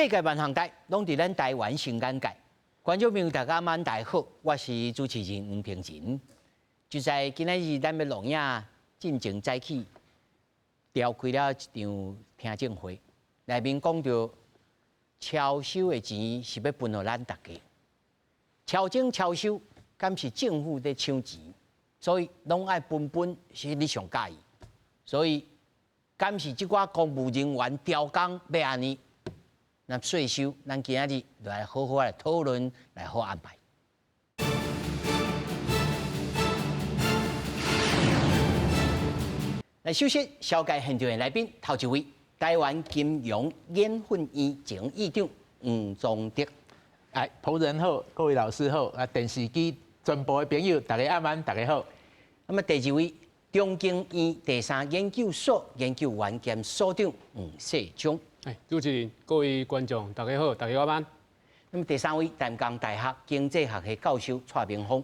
世界万行台，拢伫咱台湾新眼界。观众朋友，大家晚大家好，我是主持人黄平仁。就在今仔日，咱要录影进前早起，召开了一场听证会，内面讲到超收的钱是要分予咱大家。超征超收，敢是政府在抢钱，所以拢爱分是你上介意。所以，敢是即寡公务人员调工要安尼？那税收，咱今仔日就来好好来讨论，来好安排。来，首先小介现场的来宾，头一位，台湾金融研训院前院长黄宗德。仆人好，各位老师好，电视机全部的朋友，大家晚安，大家好。那么第二位，中经院第三研究所研究员兼所长黄世忠。主持人、各位观众，大家好，大家晚安。那么第三位，淡江大学经济学系教授蔡明峰。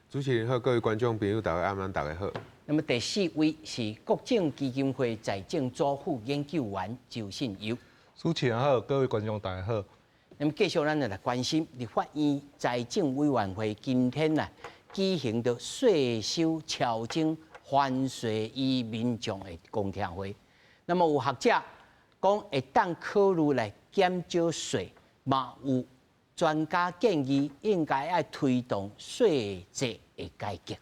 主持人好，各位观众朋友，大家晚安，大家好。那么第四位是国政基金会财政组副研究员周信友。主持人好，各位观众大家好。那么继续咱就来关心立法院财政委员会今天举行的税收超征还税与民众的公听会。那么有学者讲会当考虑来减少税，嘛有专家建议应该要推动税制的改革。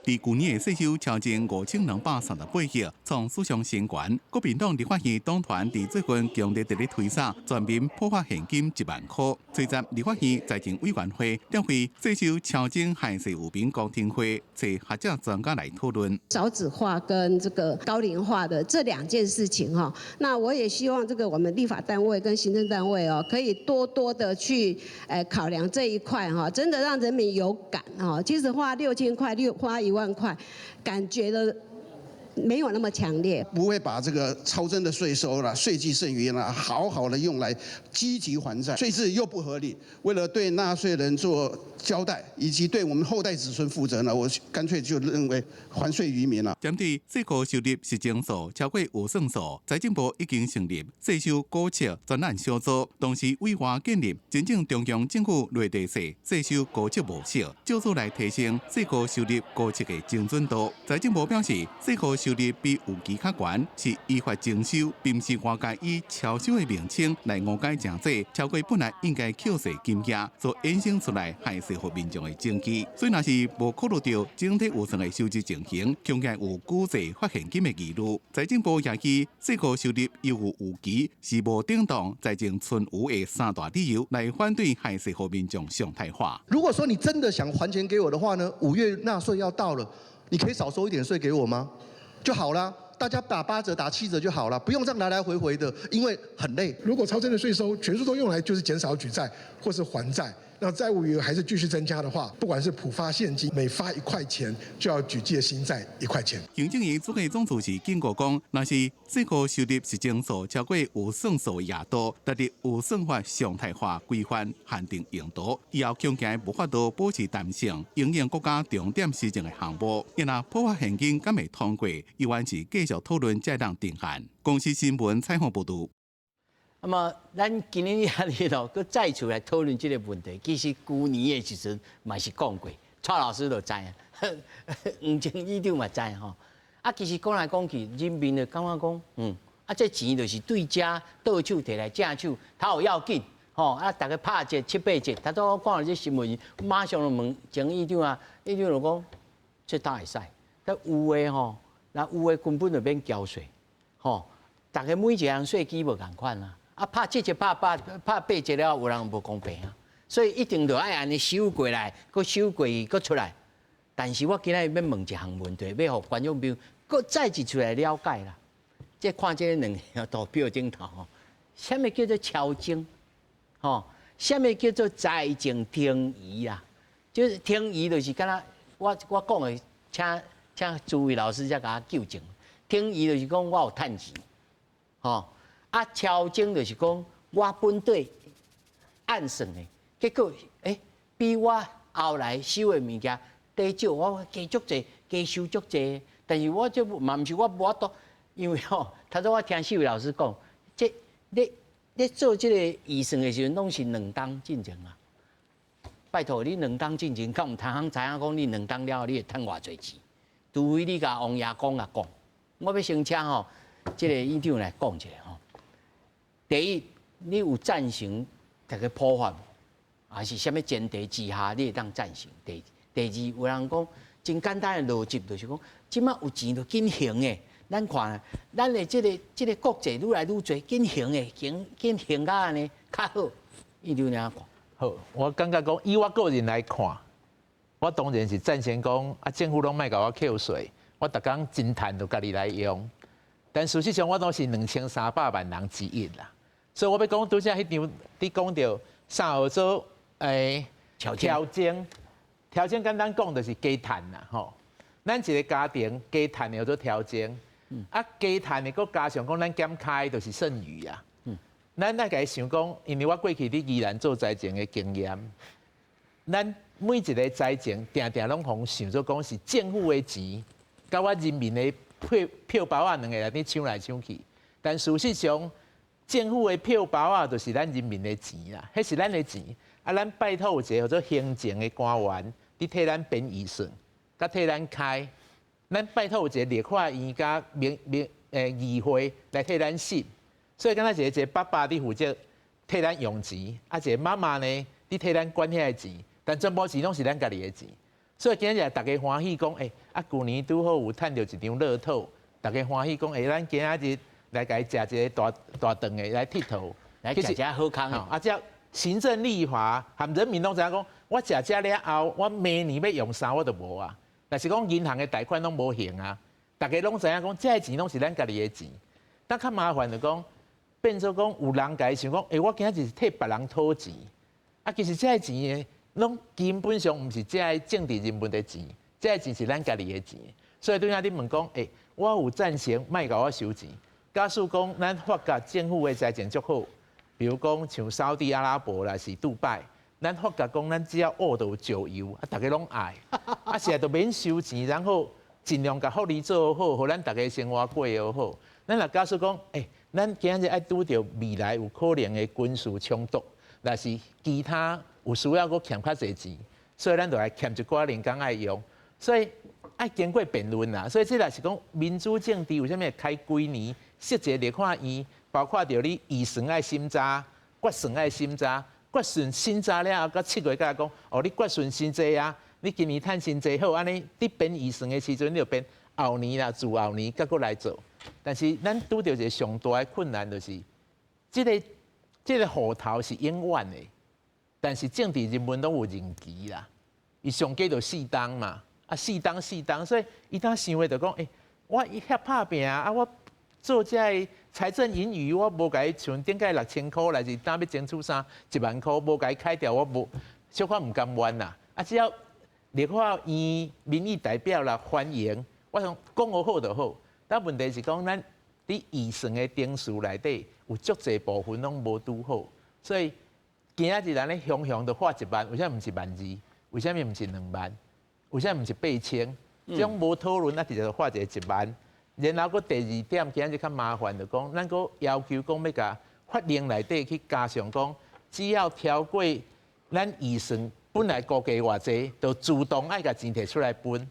伫去年的税收超征5238亿，创史上新高。国民党立法院党团伫最近强烈地咧推搡全民普发现金1万块。随着立法院财政委员会召开税收超征害税有民公听会，找学者专家来讨论少子化跟这个高龄化的这两件事情哈。那我也希望这个我们立法单位跟行政单位哦，可以多多的去考量这一块哈，真的让人民有感哈。即使花6000块，花1万块，感觉的没有那么强烈。不会把这个超征的税收啦、税基剩余啦，好好的用来积极还债，税制又不合理。为了对纳税人做交代，以及对我们后代子孙负责呢，我干脆就认为还税于民了。针对税库收入实征数超过有算数，财政部已经成立税收估测专案小组，同时委员建立真正中央政府内地税收估测模式，借此来提升税库收入估测的精准度。财政部表示，税库收入比有期较悬，是依法征收，并不是外界以超收的名称来误解正济，超过本来应该扣税金额所衍生出来害税给民众的证据。所以，若是无考虑到整体预算的收支情形，恐惊有估税发现金的疑虑。财政部也以税库收入犹有期，是无顶当财政存余的3大理由来反对害税给民众常态化。如果说你真的想还钱给我的话呢，5月纳税要到了，你可以少收一点税给我吗？就好啦，大家打8折、打7折就好了，不用这样来来回回的，因为很累。如果超征的税收全数都用来就是减少举债或是还债，那债务余额还是继续增加的话，不管是普发现金，每发1块钱就要举借新债1块钱。行政院主计总处是警告讲，若是税库收入实征数超过有算数额度，达入有算法常态化规范限定用途，以后恐惊无法度保持弹性，应用国家重点施政的项目。因若普发现金敢未通过，依然是继续讨论才当定案。公司新闻采访报道。那么，咱今年夜里头，佮再次来讨论这个问题。其实去年的时阵，嘛是讲过，蔡老师就知啊，黄前院长嘛知吼。啊，其实讲来讲去，人民就感觉讲，这钱就是对家倒手摕来正手，他有要紧，吼啊，大家拍折7、8折，他都看到这新闻，马上就问前院长啊，院长就讲，这当会使，但有的吼，那有的根本就免交税，吼，大家每一项税基无共款啦。啊，拍7折、拍8折了，有人无公平啊，所以一定就爱安尼收过来，搁收过去，搁出来。但是我今日要问一项问题，要互观众朋友搁再一出来了解啦。即看这两个图表顶头吼，什么叫做超征？吼，什么叫做财政停移啊？就是停移，就是敢若我讲的，请诸位老师才甲我纠正。停移就是讲我有趁钱，吼。啊，超征就是讲我本底按算的，结果比我后来收的物件低少，我加足济，加收足济。但是我这嘛毋是我无法度，因为头先我听4位老师讲，这你做这个预算的时阵，拢是2档进前啊。拜托你2档进前，敢有通知影讲你2档了，你会趁偌济钱？除非你甲王爷讲。我要先请吼，这个院长来讲一下吼。第一，你有赞成这个普法，还是什么前提之下你会当赞成？第二，有人讲真简单的逻辑，就是讲，即马有钱就紧行的。咱看，咱的这个国际愈来愈多，紧行的，行到安尼较好。院长你安看？好，我感觉讲，以我个人来看，我当然是赞成讲啊，政府拢莫甲我扣税，我逐工真趁就家己来用。但事实上，我都是2300万人之一啦，所以我要讲拄则迄场，你讲到三号做调整，简单讲就是加趁啦吼。咱一个家庭加趁的叫做调整，啊加趁的佫加上讲咱减开就是剩余啊。咱来家想讲，因为我过去伫宜兰做财政的经验，咱每一个财政定定拢互想做讲是政府的钱，甲我人民的票包啊两个内底抢来抢去。但事实上，政府的票包啊，就是咱人民的钱啦，迄是咱的钱。啊，咱拜托有一个叫做行政的官员，伫替咱编预算，甲替咱开。咱拜托有一个立法院甲议会来替咱审。所以，敢若一个爸爸伫负责替咱用钱，啊，一个妈妈呢伫替咱管遐个钱，但全部钱拢是咱家己的钱。所以今日大家欢喜讲，旧年拄好有趁到一张乐透，大家欢喜讲，咱今仔日来家食一个大顿的来佚佗，来食食好康的。啊，这行政立法含人民拢知影讲，我食这了后，我明年要用啥我都无啊。但是讲银行的贷款拢无行啊，大家拢知影讲，这个钱拢是咱家己的钱。但较麻烦就讲。变做讲有人家想讲，我今仔日是替别人讨钱，啊，其实这个钱呢，拢根本上毋是这个政治人物的钱，这个钱是咱家己的钱。所以对下你问讲，我有赞成莫甲我收钱。假使讲咱发觉政府的财政足好，比如讲像沙特阿拉伯啦是杜拜，咱发觉讲咱只要挖到石油，啊，大家拢爱，啊，现在都免收钱，然后尽量甲福利做好，互咱大家生活过得好。咱若假使讲，咱今日爱拄到未来有可能的军事冲突，若是其他有需要佫欠较侪钱，所以咱就来欠一寡人工爱用，所以爱经过辩论啦。所以这若是讲民主政治为虾米开几年设一个立法院，包括着你预算爱审查、决算爱审查、决算审查了后，到7月甲讲，你决算真济啊，你今年趁真济好，安尼你编预算的时阵，你就编后年啦、自后年，甲佫来做。但是咱拄到一个上大的困难，就是这个户头是永远的，但是政治人物拢有任期啦，伊上计就4档嘛，啊4档，所以伊当想的就讲，我遐拍拼啊，我做这个财政盈余，我无甲伊像顶个6000块来是当要争取1万块，无甲伊开掉，我无小可唔甘愿啦，啊只要立法院民意代表啦欢迎，我想讲好就好。但问题是讲，咱伫预算的定数内底有足侪部分拢无拄好，所以今仔日咱咧雄就花1万，为啥毋是12000？为啥物毋是2万？为啥毋是8000？这种无讨论，直接就花一个1万。然后佫第2点，今仔日较麻烦就讲，咱佫要求讲要甲法令内底去加上讲，只要超过咱预算本来估计偌济，就自动爱甲钱摕出来分。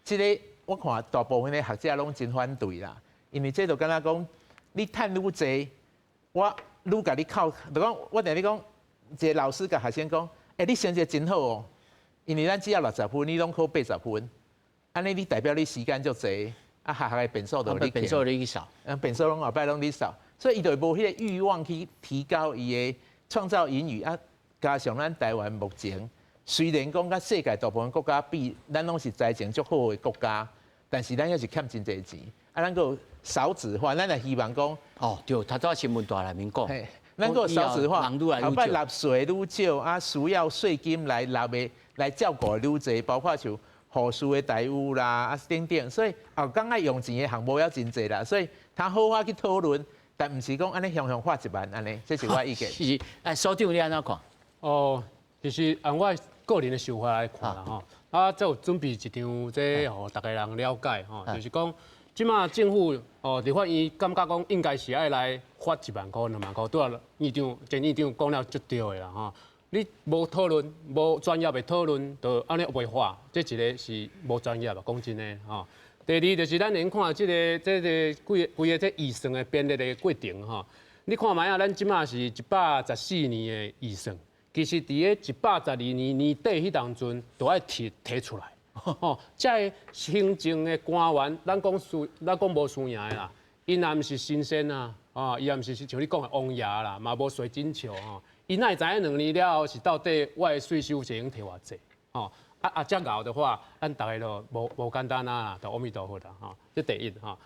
这个我看大部分的学者拢真反对啦，因为这就敢若讲，你趁愈济，我愈甲你扣。就讲我定你讲，一个老师甲学生讲，你成绩真好哦，因为咱只要60分，你拢考80分，安尼你代表你时间足济，啊学校的分数就你分数你去少，分数拢后摆拢你少，所以伊就无迄个欲望去提高伊的创造英语啊。加上咱台湾目前虽然讲甲世界大部分国家比，咱拢是财政足好的国家。但是咱也是欠真侪钱，咱个少子化，咱也希望讲，对，他早新闻大内面讲，咱个少子化，后摆纳税愈少，啊，需要税金来纳的来照顾愈侪，包括像护士的待遇啦，啊等等，所以后讲爱用钱的项目也真侪啦，所以他好好去讨论，但毋是讲安尼向花1万安尼，这是我意见。是，所长你安怎看？其实按我个人的想法来看啦吼。这有准备一张，这互大家人了解吼，就是讲，即马政府立法院感觉讲应该是爱来发1万块、2万块，对啊，前院长讲了足对的啦吼。你无讨论，无专业的讨论，就安尼袂化，这一个是无专业的，讲真的吼。第二就是咱连看规个这预算的编列的过程吼，你看卖啊，咱即马是114年的预算，其实伫个112年年底迄当阵，都爱提出来。吼，这行政的官员，咱讲无输赢的啦，因也毋是新鲜啊，伊也毋是像你讲的王爷啦，嘛无水晶球吼，伊哪会知影2年了后是到底我的税收是用摕偌济，吼。遮熬的话，咱大家都无简单啊，就阿弥陀佛啦，吼，这第一吼。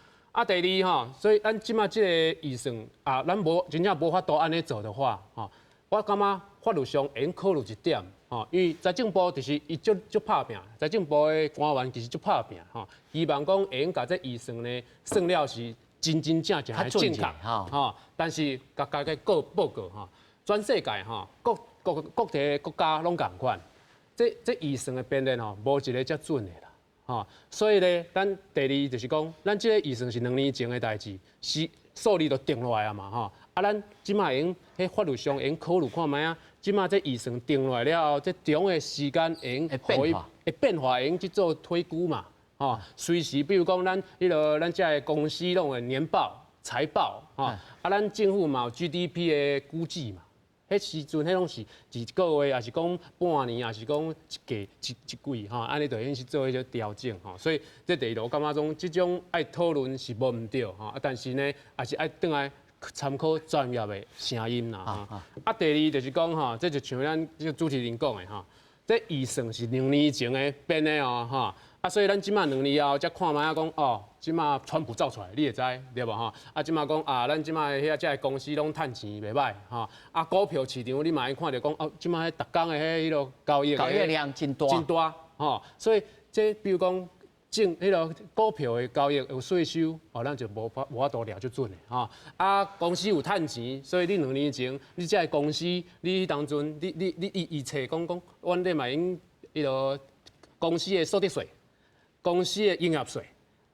第二吼，所以咱即马即个预算咱真正无法度安尼做的话，吼，我感觉法律上会用考虑一点，吼，因为财政部就是伊足拍拼，财政部的官员其实足拍拼，吼，希望讲会用甲这预算呢算了是真正的正确，吼，但是甲大家报告吼，全世界吼各地国家拢共款。这预算的编列吼，无一个遮准的啦，吼，所以咧，咱第二就是讲，咱这个预算是2年前的代志，是数字都定落来啊嘛，吼，咱即马用迄法律上用考虑看卖啊，即马这预算定落来了后，这中的时间用会变化，用去做推估嘛，吼，随时比如讲咱咱这个公司拢的年报、财报，吼，咱政府嘛有 GDP 的估计嘛。迄时阵，迄拢是一个月，也是讲半年，也是讲一季，吼，安尼就应去做迄个调整，吼。所以这第二，我感觉种这种爱讨论是无毋对，吼。但是呢，也是爱倒来参考专业的声音啦，吼。第二就是讲，吼，这就像咱这个主持人讲的，吼，这预算是2年前的编的哦，吼。所以咱即马2年后才看卖啊，讲即马川普走出来，你会知对无吼？即马讲咱即马遐个公司拢趁钱袂歹吼。股票市场你嘛会看到讲即马逐工的迄个交易量真大，吼。所以这比如讲迄个股票的交易有税收，咱就无法度了就准的吼。公司有趁钱，所以你2年前你这公司你当阵你测讲，阮咧嘛用迄个公司的所得税。公司的营业税，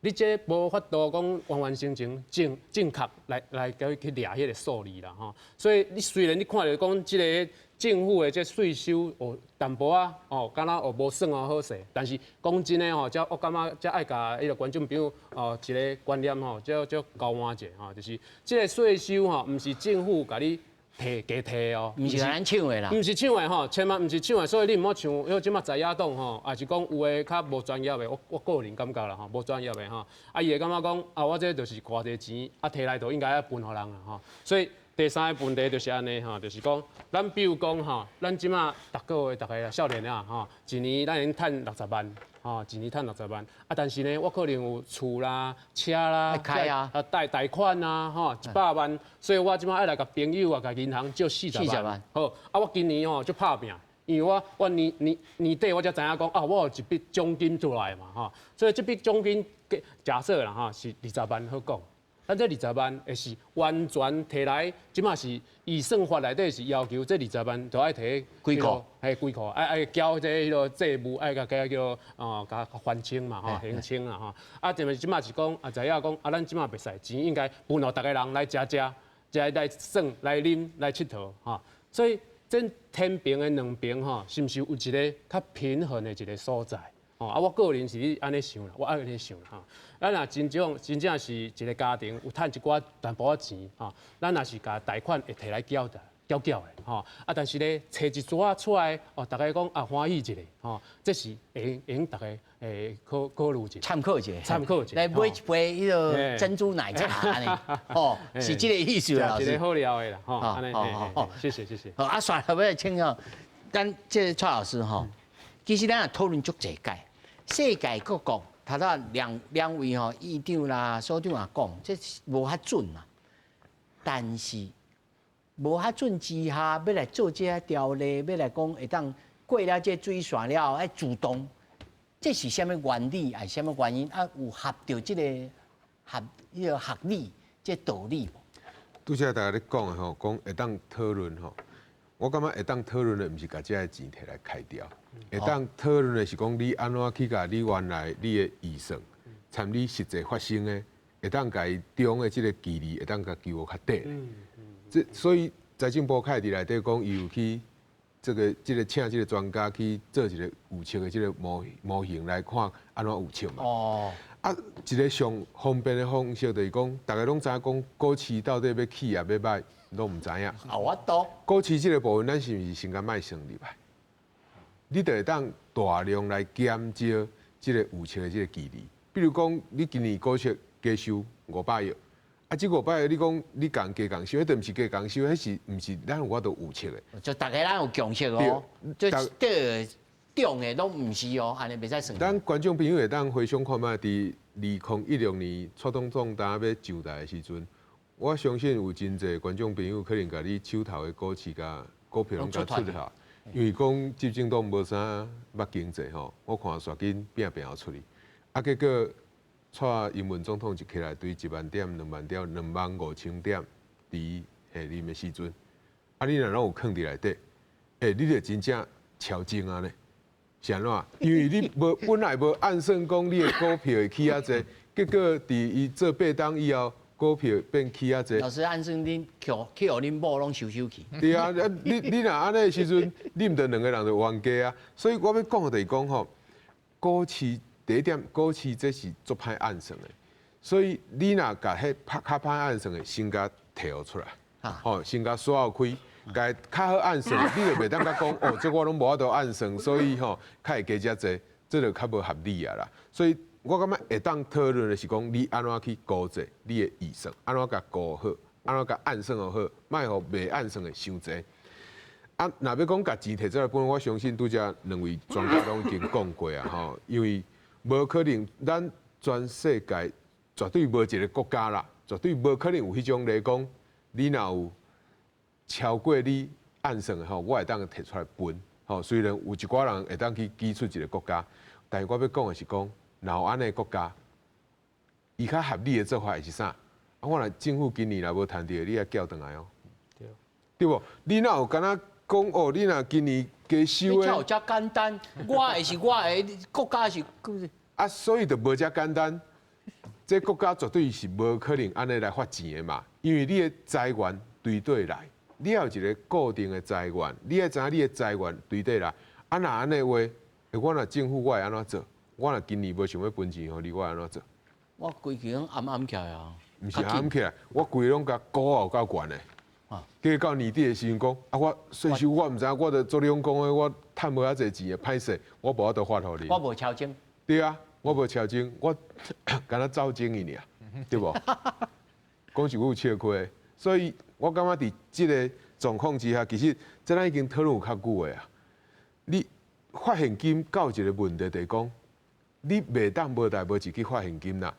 你这无法度讲完完整整正确来去掠迄个数字啦吼。所以你虽然你看到讲即个政府的这税收淡薄啊敢若无算好势，但是讲真的吼，我感觉才爱甲迄个观众朋友一个观念吼，叫交换者吼，就是即个税收吼，毋是政府甲你提哦，毋是咱抢的啦，毋是抢的吼，千万毋是抢的，所以你毋好像因为即马在野党吼，也是讲有诶较无专业的，我个人感觉啦吼，无专业的吼，伊会感觉讲我这就是偌济钱，摕来就应该要分互人啊吼，所以第三个问题就是安尼吼，就是讲咱比如讲吼，咱即马逐个月逐个少年啊吼，一年咱用趁60万。一年趁60万，但是呢，我可能有厝啦、车啦，贷款啊，100万，所以我即摆爱来甲朋友啊、甲银行借40万。好，我今年就拍拼，因为我年底我才知影讲我有一笔奖金出来嘛，所以这笔奖金假设啦是20万好讲。咱这20万也是完全摕来，即马是预算法内底是要求这20万都爱摕几库，几库，爱交这迄个债务，爱甲叫甲还清嘛，还清啦就是即马是讲知影讲咱即马袂使钱应该分互逐个人来食，来耍、来啉、来佚佗所以这天平的两边是毋是有一个较平衡的一个所在？我个人是安尼想啦，我安尼想啦咱若真正是一个家庭有趁一寡淡薄仔钱咱若是甲贷款会摕来缴的但是咧找一撮出来大家讲欢喜一下这是会用大家考虑一下，参考一下，来买一杯迄个珍珠奶茶呢，是这个意思啦，老师。一个好料的啦，安尼谢谢。好，算了，要来请教咱这蔡老师其实咱也讨论足济届，世界各国。头头两位议长啦、所长也讲，这无遐准嘛。但是无遐准之下，要来做这条例，要来讲会当过了这水线了，爱自动，这是什么原理？还是什么原因？有合着这个合理这道理无？拄则大家咧讲的讲会当讨论我感觉会当讨论的，毋是把这个钱摕来开掉，会当讨论的是讲你安怎去甲你原来你的预算参与实际发生的，会当甲伊中的即个距离会当甲求好较短。所以财政部开伫内底讲，伊有去即个请即个专家去做一个预测的即个模型来看安怎预测嘛。哦。啊，一个上方便的方式就是讲，大家拢知影讲股市到底要起也要歹，拢唔知影。啊，我懂。股市即个部分，咱是毋是先甲卖算入来？你就会当大量来减少即个预测的即个距离。比如讲，你今年股市加收500亿，啊，这500亿你讲你加收，迄都毋是加收，迄是毋是咱有法度预测的？就大家咱有共识哦，就中的拢毋是哦，安尼袂使算。咱观众朋友会当回想看卖，伫2016年初中重大要上台的时阵，我相信有真侪观众朋友可能甲你手头的股市甲股票拢甲出下，因为讲执政党无啥捌经济吼，我看煞紧拼拼出去，啊结果蔡英文总统一起来对1万点、2万点、25000点伫下任的时阵，啊你若拢有藏伫内底，你就真正超精啊呢？是安怎？因为你本来无按算讲你的股票会起啊济，结果伫伊做8档以后，股票变起啊济。老师按算恁去互恁某拢收去。对啊，你若安尼的时阵，你毋得2个人就冤家啊。所以我要讲的就是讲吼，股市第一点，股市这是足歹按算的，所以你若甲迄较歹按算的，先甲摕出来，吼，先甲锁开。该较好按算，你就袂当甲讲哦，这我拢无法度按算，所以吼，较会加遮济，这就较无合理啊啦。所以我感觉会当讨论的是讲，你安怎去估值你的预算，安怎甲估好，安怎甲按算好，卖互袂按算的伤济。啊，若要讲甲钱摕出来，本我相信拄则2位专家拢已经讲过啊，吼，因为无可能，咱全世界绝对无一个国家啦，绝对无可能有迄种来讲，你若有。超过你按算的吼，我会当摕出来分吼。虽然有一寡人会当去举出一个国家，但是我要讲的是讲，若有安尼国家，伊较合理的做法会是啥？啊，我若政府今年若无赚到，你也缴转来哦。对。对无？你若有敢若讲哦，你若今年加收的，你有遮简单，我的是我的，国家是。啊，所以就无遮简单。这国家绝对是无可能安尼来发钱的嘛，因为你的财源对对来。你要有一个固定的财源，你要知影你的财源对底啦。啊，若安尼话，我若政府我会安怎做？我若今年无想要分钱互你，我会安怎做？我规矩拢暗起来啊。毋是暗起来，我规拢甲高傲到悬的。啊，结果到年底的时阵讲，啊，我税收我毋知影，我着做你讲的，我趁无遐济钱的，歹势，我无法度发互你。我无超精。对啊，我无超精，我敢若走精伊尔，对无？讲是我有吃亏，所以。我感觉伫即个状况之下，其实咱已经讨论有较久的啊。你发现金到一个问题，就是讲，你袂当无代无志去发现金啦。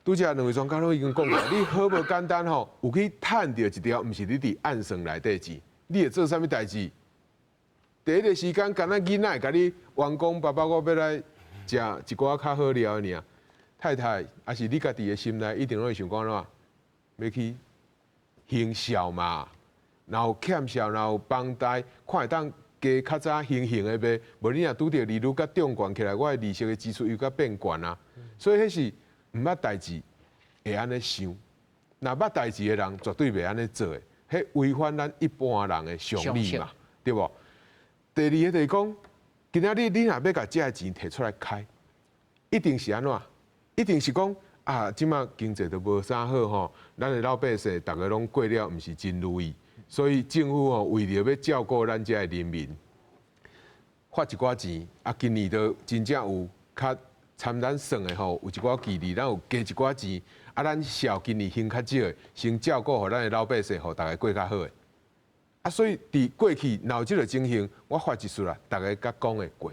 拄则2位专家拢已经讲过，你好无简单吼，有去趁到一条，毋是你伫暗算内底钱，你会做啥物代志？第一个时间，敢若囡仔甲你员工爸爸，我要来食一寡较好料的尔。太太，还是你家己的心内一定拢会想讲怎，要去。行孝嘛，然后欠孝，然后帮贷，看会当加较早行的呗。无你若拄着利率甲涨悬起来，我的利息的支出又甲变悬啊。所以迄是毋捌代志会安尼想，若捌代志的人绝对袂安尼做的，迄违反咱一般人的常理嘛，对无？第二个就是讲，今仔日你若要甲这个钱摕出来开，一定是安怎？一定是讲。啊，即马经济都无啥好吼，咱的老百姓大家拢过了毋是真如意，所以政府吼为了要照顾咱遮的人民，发一寡钱，啊，今年都真正有较参咱算的吼，有一寡距离，咱有加一寡钱，啊，咱少今年还较少的，先照顾互咱的老百姓，互大家过较好的。啊，所以伫过去若有即个情形，我发一次啦，大家甲讲会过，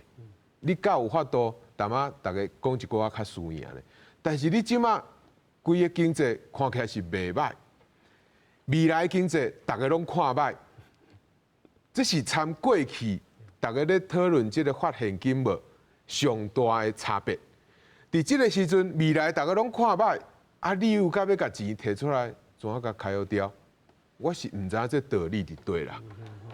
你敢有法度，淡仔大家讲一寡较输赢咧。但是你即马规个经济看起来是袂歹，未来经济大家拢看歹，这是参过去大家咧讨论即个发现金无上大的差别。伫即个时阵，未来大家拢看歹，啊，你有甲要甲钱摕出来，怎啊甲开好掉？我是毋知影这道理伫对啦。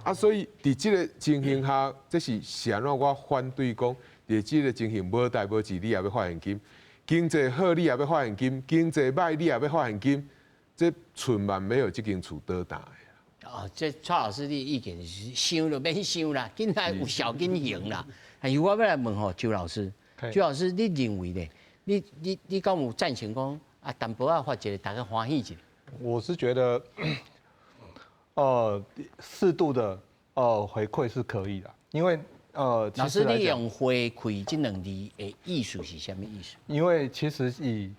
啊，所以伫即个情形下，这是安怎我反对讲，伫即个情形无代无志，你也要发现金。经济好你也要发现金，经济歹你也要发现金，这寸万没有这间厝倒大的。哦，这蔡老师的意见是想就免想啦，紧来有效紧行啦。还有我要来问吼，周老师，周老师，你认为呢？你敢有赞成讲啊，淡薄仔发一个大家欢喜一下？我是觉得，适度的回馈是可以的，因为老师，你用回馈这两字的意思是什么意思？因为其实以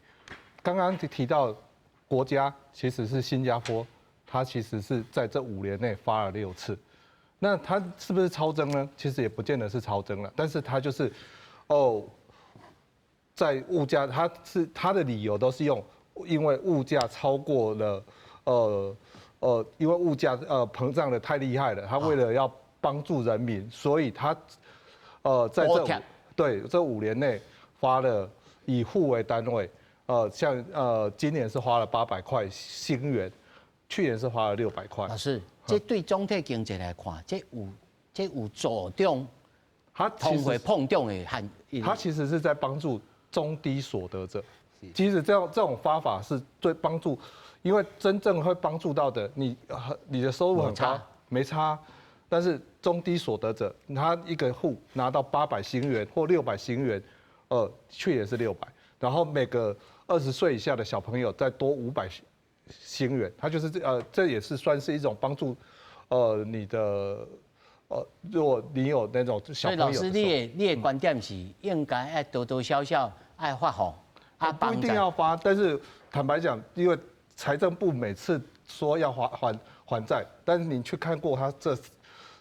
刚刚提到国家其实是新加坡，它其实是在这5年内发了6次，那它是不是超增呢？其实也不见得是超增了，但是它就是在物价，它的理由都是因为物价超过了因为物价膨胀的太厉害了，它为了要帮助人民，所以它在这5年内发了以户为单位，像今年是花了800块新元，去年是花了600块。老师，这对总体经济来看，这有助长它通货膨胀的含义。它其实是在帮助中低所得者。其实这种方法是对帮助，因为真正会帮助到的，你的收入很高，没差，但是中低所得者，他一个户拿到800新元或600新元，去年是600，然后每个20岁以下的小朋友再多500新元，他就是这也是算是一种帮助，你的如果你有那种小朋友的时候，所以老师，你的观点是应该爱多多少少爱发放。不一定要发，但是坦白讲，因为财政部每次说要还债，但是你去看过他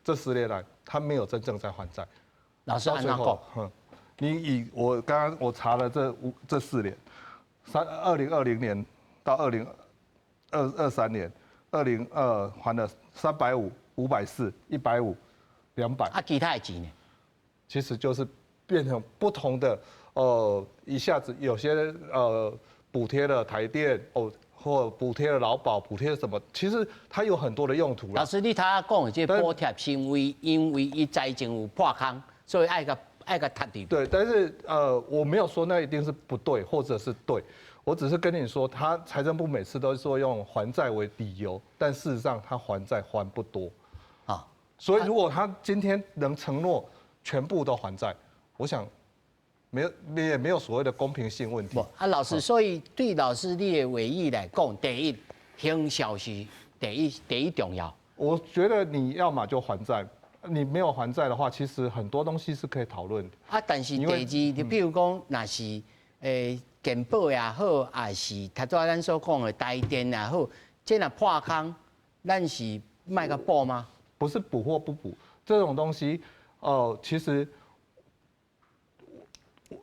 这10年来，他没有真正在还债。老师按哪讲？你我刚刚我查了这4年，2020年到2023年，2022还了350、540、150、200。啊，其他的钱呢？其实就是变成不同的。一下子有些补贴了台电或补贴了劳保，补贴了什么？其实它有很多的用途。老师，你他讲的这补贴是因为伊财政有破坑，所以爱个塌地。对，但是我没有说那一定是不对，或者是对，我只是跟你说，他财政部每次都说用还债为理由，但事实上他还债还不多啊。所以如果他今天能承诺全部都还债，我想。也没有所谓的公平性问题。老师，所以对老师你的委意来讲，第一，行销是第一重要。我觉得你要么就还债，你没有还债的话，其实很多东西是可以讨论的。但是第二，你比如讲，那是健保也好，还是他做咱所讲的台电也好，这若破坑，咱是卖个补吗？不是补或不补，这种东西，其实。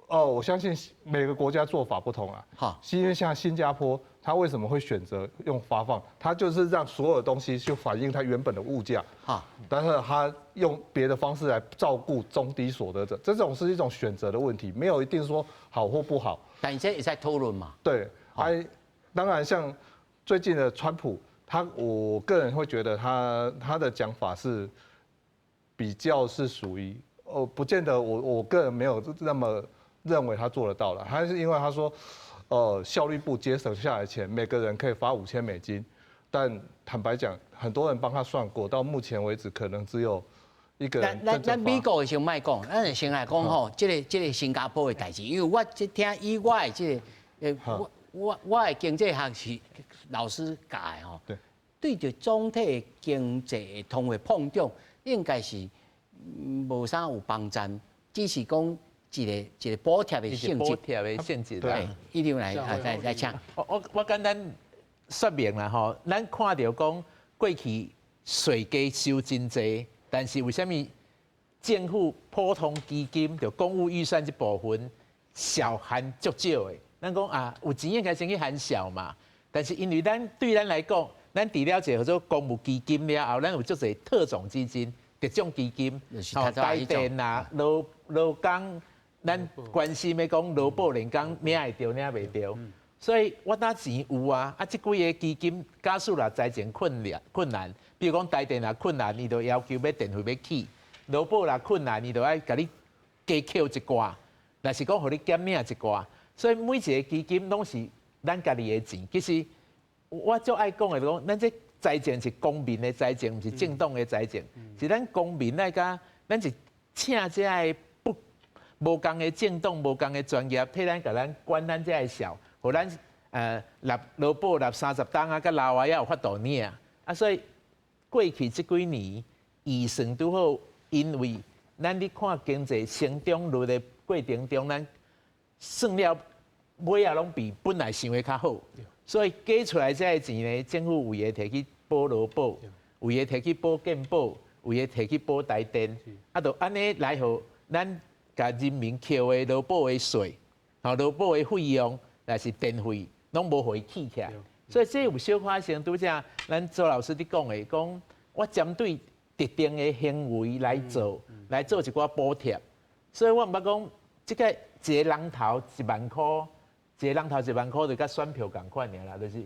我相信每个国家做法不同啊。好，因为像新加坡，它为什么会选择用发放？它就是让所有的东西就反映它原本的物价。好，但是它用别的方式来照顾中低所得者，这种是一种选择的问题，没有一定说好或不好。但这也在讨论嘛。对，当然像最近的川普，我个人会觉得他的讲法是比较是属于不见得我个人没有那么。认为他做得到了，还是因为他说，效率部节省下来钱，每个人可以发$5000，但坦白讲，很多人帮他算过，到目前为止可能只有一个人。咱美国的先卖讲，咱就先来讲吼，这个新加坡的代志，因为我听以我的这个，我的经济学是老师教的吼，对着总体经济通货膨胀，应该是无啥有帮助，只是讲。一个补贴的性质，补贴的性质，对，一定来抢。我简单说明啦吼，咱看到讲过去税价收真济，但是为什么政府普通基金就公务预算这部分小含足少的？咱讲啊，有钱应该先去含小嘛，但是因为对咱来讲，咱除了一个叫做公务基金了后，咱有足侪特种基金、特种基金，台电啊、劳工。咱关心要讲劳保人工领会着领袂着，所以我哪钱有啊？这几个基金假使啦财政困难，比如讲台电啦困难，你就要求要电费要起；劳保啦困难，你就要甲你加扣一寡，若是讲互你减免一寡。所以每一个基金拢是咱家己的钱。其实我最爱讲的讲，咱这财政是公民的财政，不是政党的财政，是咱公民来甲，咱是请这个无共的政党、无共的专业，替咱甲咱管咱这个小，互咱劳保纳30档啊，甲老外也有法度领啊，所以过去这几年预算拄好，因为咱咧看经济成长率的过程中，咱算了尾啊拢比本来想的较好，所以加出来这个钱呢，政府有的摕去补劳保，有的摕去补健保，有的摕去补台电，啊，就安尼来互咱甲人民扣的劳保的税，吼劳保的费用，也是电费，拢无互伊起起来。所以这有小可像拄则咱周老师伫讲的，讲我针对特定的行为来做一寡补贴。所以我毋捌讲，即个一个人头1万箍，一个人头1万箍就甲选票共款尔啦，就是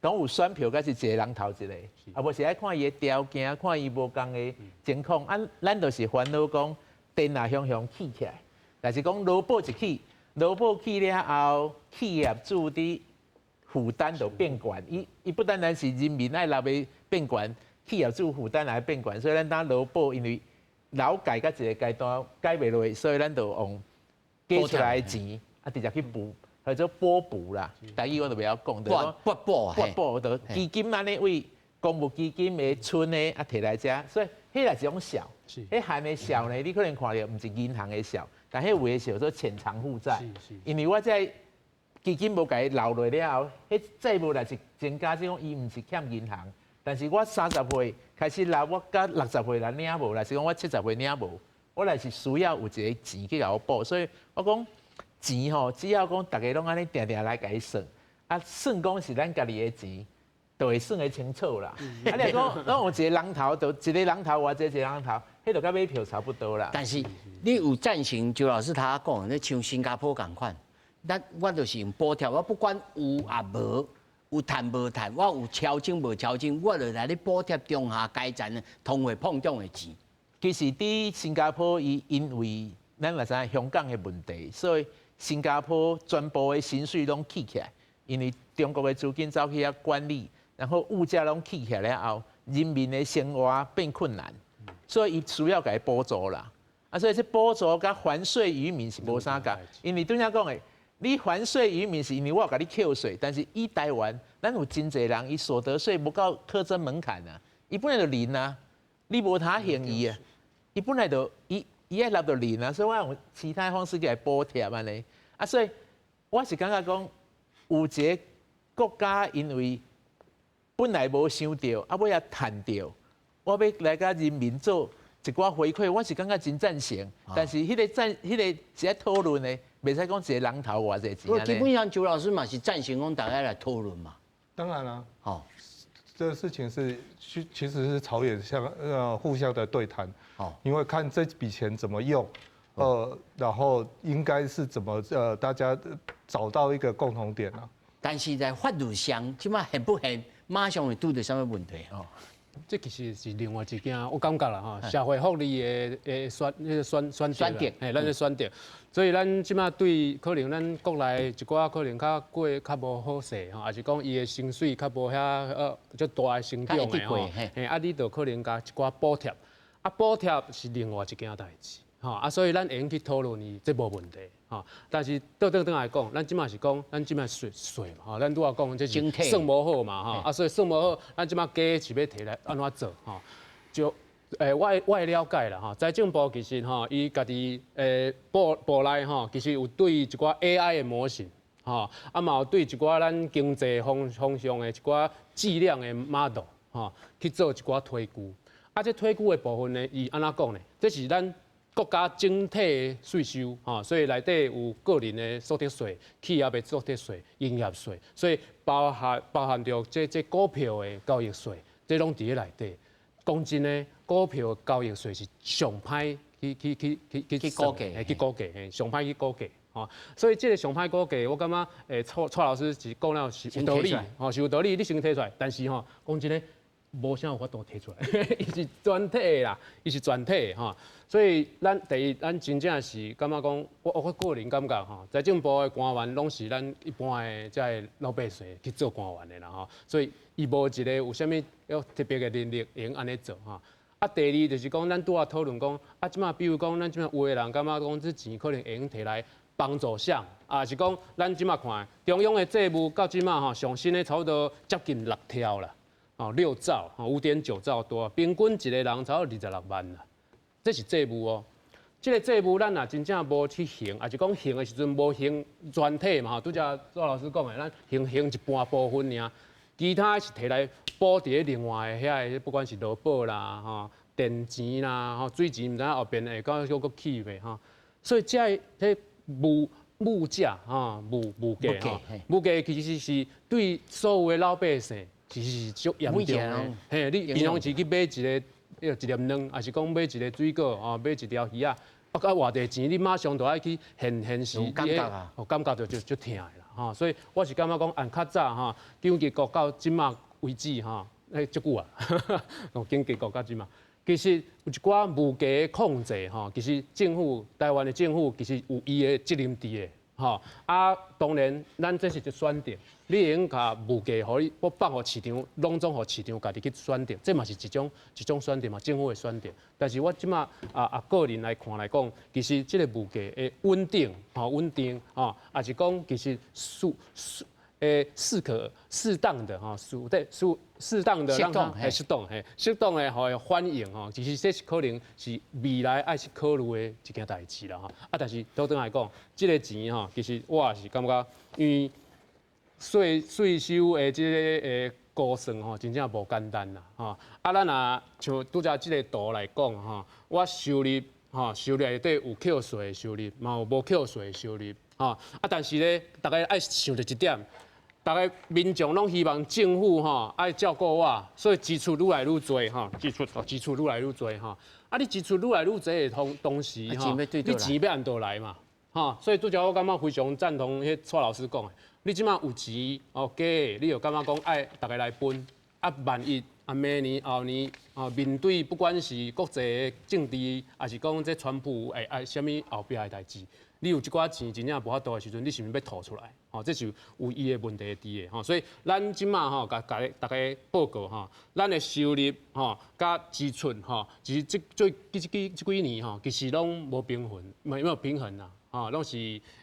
讲有选票，甲是一个人头一个，啊无是爱看伊的条件，看伊无共的情况。啊，咱就是烦恼讲电啊向起起来，但是讲劳保一起，劳保起了后，企业主的负担就变悬。伊不单单是人民爱纳的变悬，企业主负担也变悬。所以咱当劳保，因为劳改到一个阶段改袂落，所以咱就用加出来的钱啊，直接去补，或者拨补啦。台语我都袂晓讲，拨补就基金安尼为公务基金的村的啊摕来遮，所以迄也是种小，迄含的小呢，你可能看到毋是银行的小，但迄有的是叫做潜藏负债，因为我在基金无甲伊留落了后，迄债务也是增加，即讲伊毋是欠银行，但是我30岁开始留，我到60岁来领无，来是讲我70岁领无，我来是需要有一个钱去甲我补，所以我讲钱吼，只要讲大家拢安尼定定来甲伊算，啊算讲是咱家己的钱。就会算得清楚啦。啊，你讲，有一个人头，就一个人头或者一个人头，迄就甲买票差不多啦。但是你有赞成周老师他讲，你像新加坡共款，我就是用补贴，我不管有也无，有赚无赚，我有超征无超征，我就来咧补贴中下阶层的通货膨胀的钱。其实伫新加坡，因为咱也知影香港的问题，所以新加坡全部的薪水拢起起来，因为中国的资金走去遐管理。然后物价拢起起来了后，人民的生活变困难，所以伊需要给补助啦。啊，所以这补助甲还税于民是无啥共，因为拄则讲的，你还税于民是因为我甲你扣税，但是以台湾，咱有真侪人伊所得税无到课征门槛啊，伊本来就零啊，你无他行伊啊，伊本来就伊爱纳到零啊，所以我用其他方式来补贴安尼。啊，所以我是感觉讲，有一个国家因为本来无想到，啊，尾也赚到，我要来甲人民做一寡回馈，我是感觉真赞成。但是迄个是在讨论的，袂使讲一个人头偌济钱。基本上周老师嘛是赞成讲大家来讨论嘛。当然啦，好，这个事情是其实是朝野互相的对谈，因为看这笔钱怎么用，然后应该是怎么大家找到一个共同点啊。但是在法律上，即马现不现？马上会拄到什么问题哦？这其实是另外一件，我感觉啦哈，社会福利的选择，嘿，咱的选择，所以咱即马对可能咱国内一寡可能过较无好势吼，也是讲伊的薪水较无遐足大的成长的吼，嘿，啊，你就可能加一寡补贴，啊，补贴是另外一件代志。啊，所以咱会用去讨论伊，这无问题，但是倒来讲，咱即马是讲，咱即马税嘛，咱拄仔讲这是算无好嘛，啊，所以算无好，咱即马加是要摕来安怎做，就我的了解啦，财政部其实伊家己部内其实有对一寡 AI 的模型，啊嘛有对一寡咱经济方向的一寡质量的 model，去做一寡推估，啊，这推估的部分呢，伊安怎讲呢？这是咱国家整体的税收，所以内底有个人的所得税、企业的所得税、营业税，所以包含着这股票的交易税，这拢伫咧内底。讲真呢，股票的交易税是上歹去估计，上歹去估计。所以这个上歹估计，我感觉蔡老师是讲了是有道理，是有道理，你先提出来。但是讲真呢，无啥有法度提出来，伊是全体的啦，伊是全体的吼。所以咱第一，咱真正是感觉讲，我个人感觉吼，财政部的官员拢是咱一般的这老百姓去做官员的啦吼，所以伊无一个有啥物要特别的能力用安尼做吼。啊，第二就是讲，咱拄仔讨论讲，啊，即马比如讲，咱即马有的人感觉讲，这钱可能会用摕来帮助啥，啊，是讲咱即马看中央的债务到即马吼，上新的差不多接近6兆啦，哦，6兆，哦，5.9兆多，平均一个人差不多26万啦，这是债务哦。这个债务咱若真正无去还，也是讲还的时阵无还全体嘛，吼，拄则周老师讲的，咱还一半部分尔。其他是摕来补伫另外的遐个，不管是劳保啦、吼电钱啦、吼水钱，毋知影后边会到又搁起袂吼。所以这物价吼物价吼，物价其实是对所有的老百姓其实是足严重的。嘿，你平常时去买一粒卵，还是讲买一个水果哦，买一条鱼啊，啊偌济钱，你马上就爱去现实，感觉啊，感觉就疼的啦。吼，所以我是感觉讲，按较早哈，经济国到即马为止哈，足久啊，经济国到即马，其实有一寡物价的控制哈，其实台湾的政府其实有伊的责任伫的，吼啊，当然咱这是一选择，你会用甲物价，互你放互市场，拢总互市场家己去选择，这嘛是一种选择嘛，政府的选择。但是我即马个人来看来讲，其实这个物价的稳定，也是讲其实适当的哈，适当的让它适当的互反应吼，其实这是可能是未来爱去考虑的一件代志啦哈。啊，但是倒转来讲，这个钱哈，其实我也是感觉，因为税收的这个估算吼，真正无简单啦吼。啊，咱若像拄则这个图来讲吼，我收入内底有扣税的收入，嘛有无扣税的收入吼。啊，但是咧，大家爱想着一点。大家民众拢希望政府爱照顾我，所以支出愈来愈多支出愈来愈多啊，你支出愈来愈多的同时你钱要按倒来嘛所以拄则我感觉非常赞同迄蔡老师讲的，你即马有钱假的，你就感觉讲爱大家来分啊，万一明年后年面对不管是国际的政治，还是讲这川普什么后壁的代志。你有一寡钱真正无法度的时阵，你是毋是要吐出来？吼，这是有伊的问题伫的吼。所以咱即马吼，甲大家报告吼，咱的收入吼，甲支出吼，其实这几年吼，其实拢无平衡，没有平衡啦，吼，拢是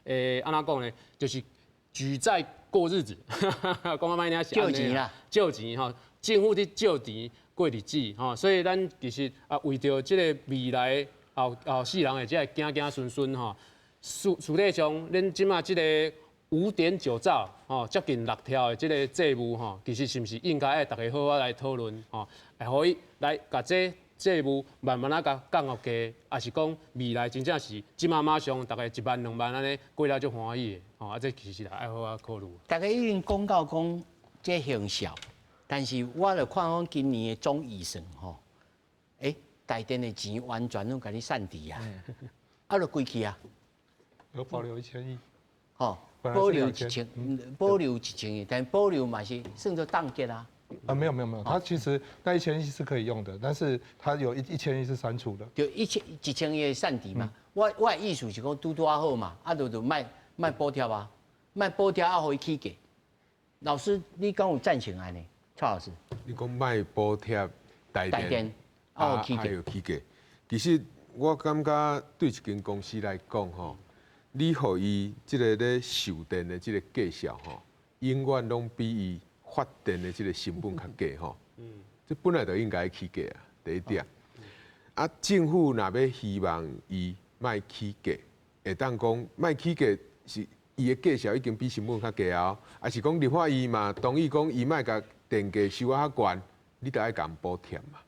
安怎讲呢？就是举债过日子，讲歹听是借钱啦，借钱吼，政府伫借钱过日子吼，所以咱其实为着即个未来后世人的即个子孙孙吼。实际上，恁即马即个5.9兆接近6条的即个债务吼，其实是毋是应该爱大家好好来讨论吼，会可以来甲这债务慢慢啊甲降落低，也是讲未来真正是即马马上大概1万2万安尼过了就欢喜的吼，啊这其实爱好好考虑。大家已经讲到讲这形象，但是我就看讲今年的总预算吼，台电的钱完全拢甲你散伫啊，就归去啊。有保留1000亿，保留1000亿，但保留嘛是算作冻结啊。没有，它其实那1000亿是可以用的，但是它有1000亿是删除的。就1000亿散底嘛，我的意思是讲拄啊好嘛，就卖补贴啊，卖补贴互伊起价。老师，你敢有赞成安尼？蔡老师，你讲卖补贴台电，还有起价，其实我感觉对一间公司来讲吼。你互伊即个咧售电的即个计数吼，永远拢比伊发电的即个成本较低吼。这本来就应该起价啊，第一点。啊，政府若要希望伊卖起价，会当讲卖起价是伊的计数已经比成本较低啊，还是讲立法院嘛同意讲伊卖甲电价收啊较悬，你得爱甲补贴嘛。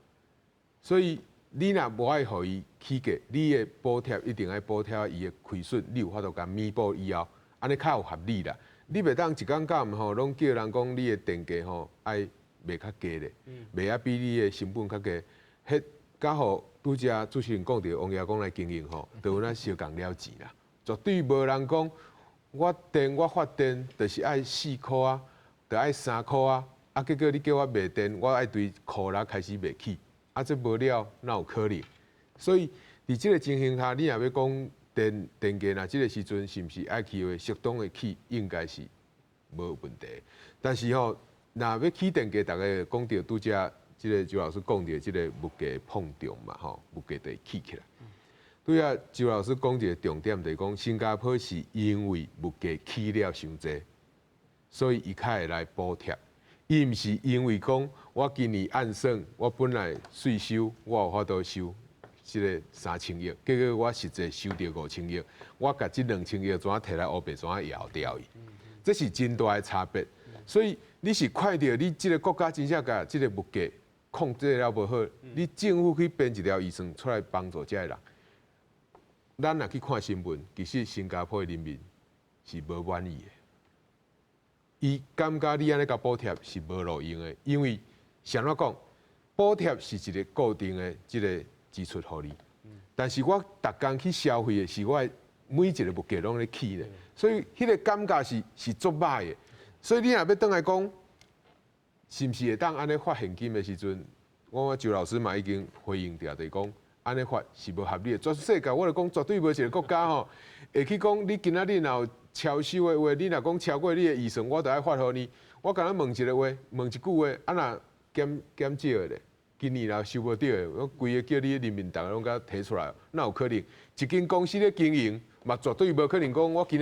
所以你若无爱互伊起价，你的补贴一定爱补贴伊的亏损，你有法度甲弥补以后，安尼较有合理啦。你袂当一讲到毋吼，拢叫人讲你的电价吼爱卖较低咧，卖啊比你的成本较低，迄甲好拄则主持人讲着王爷讲来经营吼，就有那小共了钱啦，绝对无人讲我发电就是爱4块啊，就爱3块啊，啊，结果你叫我卖电，我爱对库拉开始卖起，啊，这无了，哪有可能？所以伫即个情形下，你若要讲电价啊，即个时阵是毋是爱起的适当的起，应该是无问题。但是吼，若要起电价，大家讲到拄则，即个周老师讲到即个物价碰撞嘛，吼，物价得起起来。对啊，周老师讲一个重点，就是讲新加坡是因为物价起了伤济，所以伊才会来补贴。伊毋是因为讲我今年按算，我本来税收我有法度收即个3000亿，结果我实际收到5000亿，我甲即2000亿怎摕来乌白怎摇掉伊？这是真大的差别。所以你是看到你即个国家真正甲即个物价控制了无好，你政府去编一条预算出来帮助这些人。咱若去看新闻，其实新加坡的人民是无满意的。伊感觉你安尼甲补贴是无路用的，因为像我讲，补贴是一个固定的即个支出互你，但是我逐工去消费的是我每一个物价拢咧起咧，所以迄个感觉是足歹的。所以你若要倒来讲，是毋是会当安尼发现金的时阵，我周老师嘛已经回应掉，就是讲。安尼发是无合理的，全世界我就讲绝对无一个国家吼，会去讲你今仔日若有超收的话，你若讲超过你的预算，我就爱发互你。我甲咱问一个话，问一句话，啊若减少的咧，今年若收无到的，我规个叫你人民大家拢甲提出来，哪有可能？一间公司咧经营，嘛绝对无可能讲我今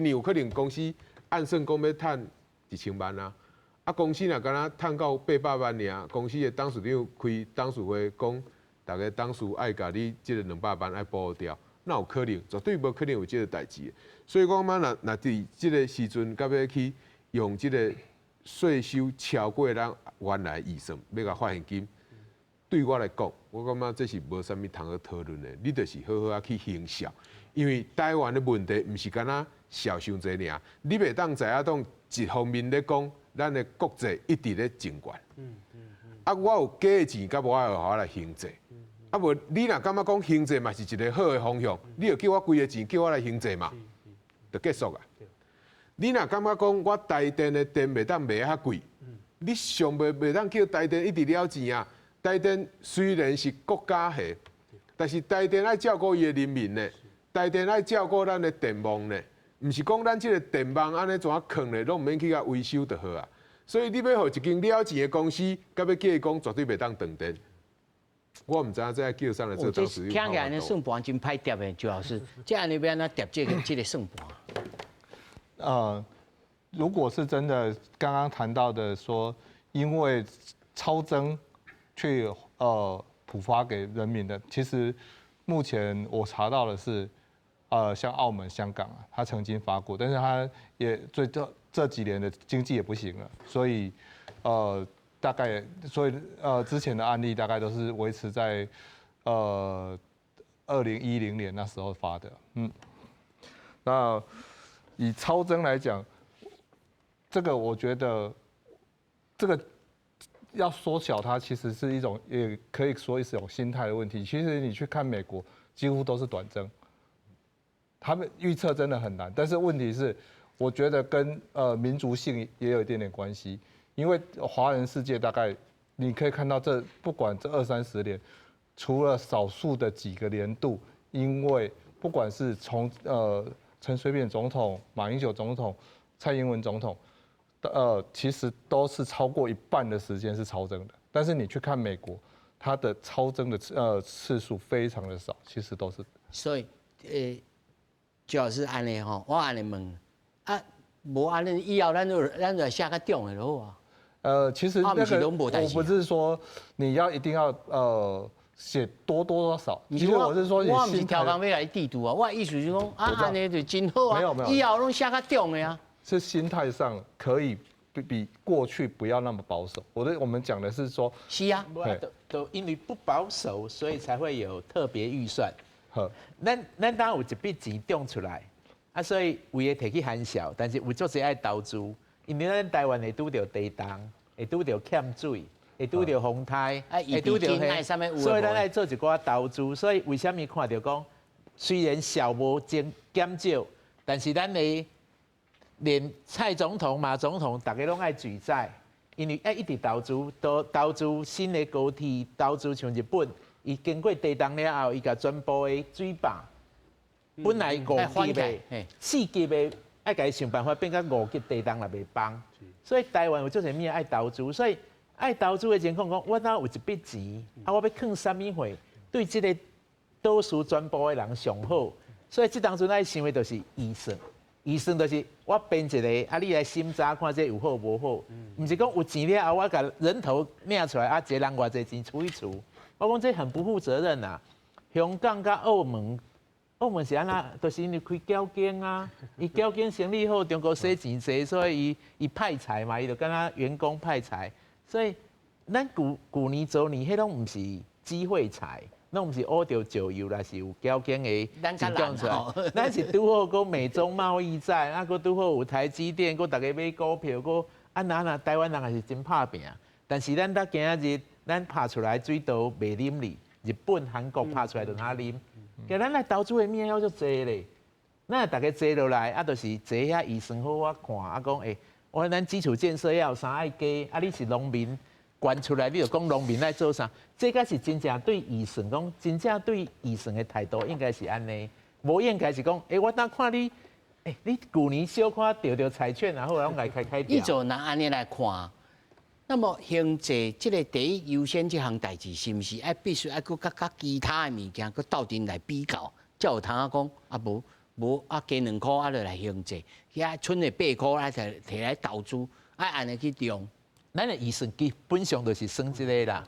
年有可能公司按算讲要趁1000万啊，啊公司若敢若趁到800万尔，公司的董事长开董事会讲。大家当初爱甲你即个200万爱补掉，那有可能？绝对无可能有即个代志。所以讲嘛，若伫即个时阵，到要去用即个税收超过咱原来预算，要甲发现金，对我来讲，我感觉这是无啥物通去讨论的。你就是好好啊去行销，因为台湾的问题毋是干那小伤济尔，你袂当知影当一方面咧讲，咱的国际一直咧增悬。啊，我有假的钱，甲无爱互我来行济。啊无，你若感觉讲行济嘛是一个好的方向，你就叫我规个钱叫我来行济嘛，就结束啊。你若感觉讲我台电的电袂当卖遐贵，你上袂当叫台电一直了钱啊。台电虽然是国家系，但是台电爱照顾伊的人民呢，台电爱照顾咱的电网呢，毋是讲咱即个电网安尼怎坑咧，拢毋免去甲维修就好啊。所以你要互一间了钱的公司，甲要叫伊讲绝对袂当断电。我毋知影这叫上来这当时。听起来呢算盘真歹叠的，周老师，这样你要安怎叠这个算盘？如果是真的刚刚谈到的说，因为超增去普发给人民的，其实目前我查到的是，像澳门、香港啊，他曾经发过，但是他也这几年的经济也不行了，所以大概之前的案例大概都是维持在2010年那时候发的，那以超增来讲，这个我觉得这个要缩小它，其实是一种也可以说是一种心态的问题。其实你去看美国，几乎都是短增，他们预测真的很难。但是问题是，我觉得跟民族性也有一点点关系，因为华人世界大概你可以看到不管这20-30年，除了少数的几个年度，因为不管是从陈水扁总统、马英九总统、蔡英文总统。其实都是超过一半的时间是超增的，但是你去看美国，它的超增的次数非常的少，其实都是。所以，主要是安尼吼，我安尼问，啊，无安尼以后咱就写较重的就好啊。其实那个我不是说你要一定要写多少，其实我是说，我不是调岗要来地图啊，我意思是讲啊，安尼就真好啊，以后拢写较重的啊。是心态上可以比过去不要那么保守。我们讲的是说，是啊，都因为不保守，所以才会有特别预算。咱当然有一笔钱动出来，啊，所以为了摕去含笑，但是有做些爱投资，因为咱台湾会拄到地震，会拄到欠水，会拄到风台，会拄到所以咱爱做一寡投资。所以为什么看到讲，虽然小无减少，但是咱的连蔡总统、马总统，大家拢爱举债，因为一直投资新的高铁，投资像日本，伊经过地动了后，伊甲全部的水坝，本来5级的、4级的，爱甲伊想办法变到5级地动也袂帮。所以台湾有做侪物爱投资，所以爱投资的情况讲，我哪有一笔钱，我要放啥物货，对这个岛屿全部的人上好。所以这当阵爱想的就是预算。医生就是我编一个，你来审查看这有好无好，唔是讲有钱了后我甲人头领出来，一个人偌济钱除一除，我讲这很不负责任呐。香港甲澳门是安那，就是因为开交经啊，伊交经生意好，中国洗钱济，所以伊派财嘛，伊就跟他员工派财，所以咱旧年昨年迄拢唔是机会财。拢毋是乌着石油啦，是有交经的真讲出来。咱是拄好个美中贸易战，啊，个拄好有台积电，个大家买股票，个那台湾人也是真拍拼。但是咱今仔日咱拍出来水道袂啉哩，日本、韩国拍出来就哪啉。其实咱来投资的面要足济咧，咱大家坐落来，啊，就是坐遐预算好我看，啊讲我咱基础建设要有啥爱加，啊，你是农民。关出来，你就讲农民来做啥？这个是真正对医生讲，真正对医生的态度应该是安尼，无应该是讲，我当看你，你旧年小可得到彩券，然后我来开掉。你就拿安尼来看，那么经济这个第一优先这项代志，是毋是必须搁甲其他的物件搁斗阵来比较，才有通讲无加2箍就来经济，遐剩的8箍摕来投资，安尼去用。咱的预算基本上就是算这个啦。